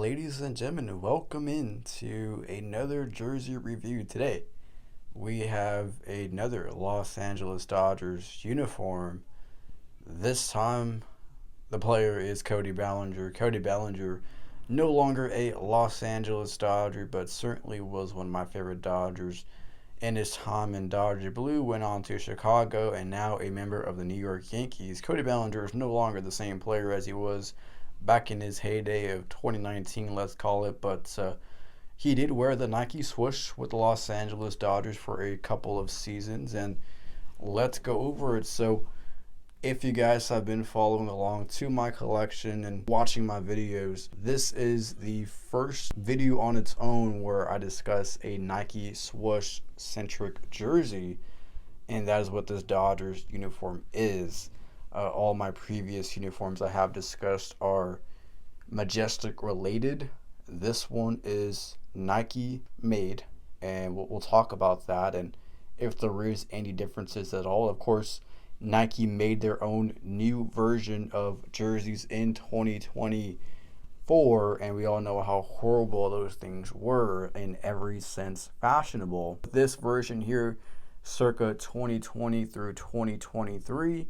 ladies and gentlemen, welcome into another jersey review. Today we have another Los Angeles Dodgers uniform. This time the player is Cody Bellinger. Cody Bellinger, no longer a Los Angeles Dodger, but certainly was one of my favorite Dodgers in his time in Dodger Blue. Went on to Chicago and now a member of the New York Yankees. Cody Bellinger is no longer the same player as he was back in his heyday of 2019, let's call it, but he did wear the Nike swoosh with the Los Angeles Dodgers for a couple of seasons, and let's go over it. So if you guys have been following along to my collection and watching my videos, this is the first video on its own where I discuss a Nike swoosh centric jersey, and that is what this Dodgers uniform is. All my previous uniforms I have discussed are Majestic related. This one is Nike made, and we'll talk about that and if there is any differences at all. Of course, Nike made their own new version of jerseys in 2024, and we all know how horrible those things were in every sense fashionable. This version here, circa 2020 through 2023,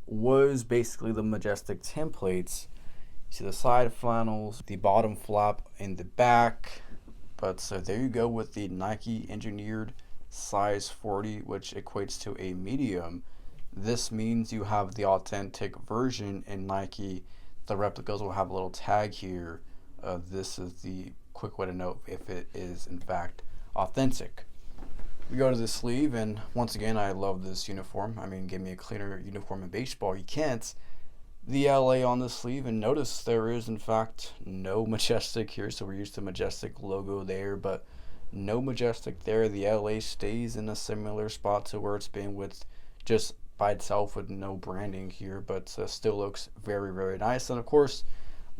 was basically the Majestic templates. You see the side flannels, the bottom flap in the back. But so there you go with the Nike engineered size 40, which equates to a medium. This means you have the authentic version in Nike. The replicas will have a little tag here. This is the quick way to know if it is in fact authentic. We go to the sleeve, and once again, I love this uniform. I mean, give me a cleaner uniform in baseball. You can't. The LA on the sleeve, and notice there is, in fact, no Majestic here, so we're used to Majestic logo there, but no Majestic there. The LA stays in a similar spot to where it's been with just by itself with no branding here, but still looks very, very nice. And of course,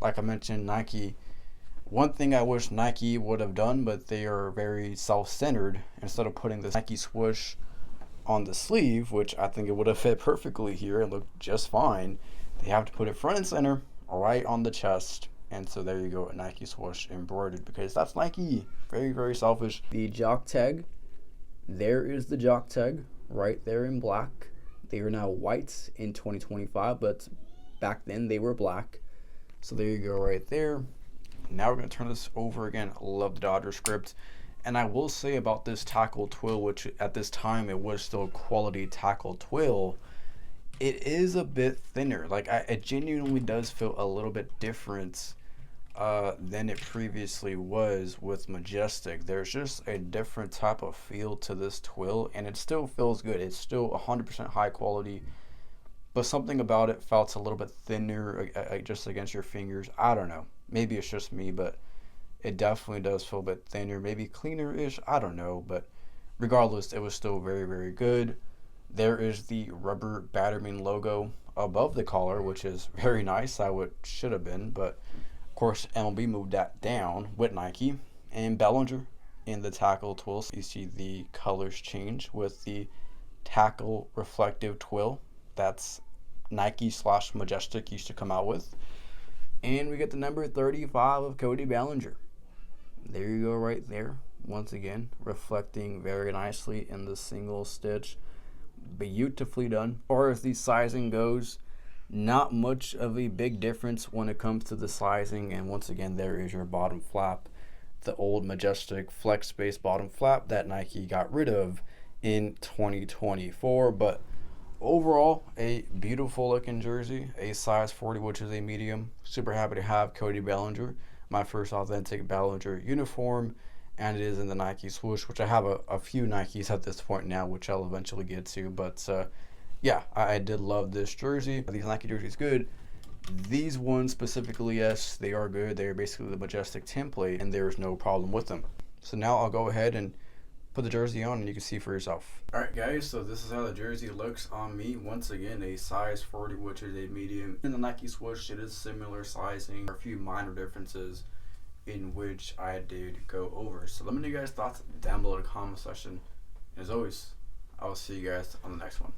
like I mentioned, Nike. One thing I wish Nike would have done, but they are very self-centered, instead of putting this Nike swoosh on the sleeve, which I think it would have fit perfectly here and looked just fine, they have to put it front and center right on the chest. And so there you go, a Nike swoosh embroidered, because that's Nike. Very, very selfish. The jock tag, there is the jock tag right there in black. They are now white in 2025, but back then they were black. So there you go right there. Now we're going to turn this over again. I love the Dodger script. And I will say about this tackle twill, which at this time it was still quality tackle twill, it is a bit thinner. Like, it genuinely does feel a little bit different than it previously was with Majestic. There's just a different type of feel to this twill, and it still feels good. It's still 100% high quality, but something about it felt a little bit thinner just against your fingers. I don't know. Maybe it's just me, but it definitely does feel a bit thinner, maybe cleaner-ish, I don't know, but regardless, it was still very, very good. There is the rubber Batterman logo above the collar, which is very nice. Should have been, but of course MLB moved that down with Nike. And Bellinger in the tackle twill, you see the colors change with the tackle reflective twill. That's Nike / Majestic used to come out with. And we get the number 35 of Cody Bellinger. There you go right there. Once again, reflecting very nicely in the single stitch. Beautifully done. As far as the sizing goes, not much of a big difference when it comes to the sizing. And once again, there is your bottom flap. The old Majestic flex space bottom flap that Nike got rid of in 2024. But overall, a beautiful looking jersey, a size 40, which is a medium. Super happy to have Cody Bellinger, my first authentic Bellinger uniform, and it is in the Nike swoosh, which I have a few Nikes at this point now, which I'll eventually get to. But yeah, I did love this jersey. These Nike jerseys good. These ones specifically, yes, they are good. They're basically the Majestic template, and there's no problem with them. So now I'll go ahead and put the jersey on and you can see for yourself. Alright guys, so this is how the jersey looks on me. Once again, a size 40, which is a medium. In the Nike swoosh, it is similar sizing. There are a few minor differences in which I did go over. So let me know your guys' thoughts down below in the comment section. As always, I will see you guys on the next one.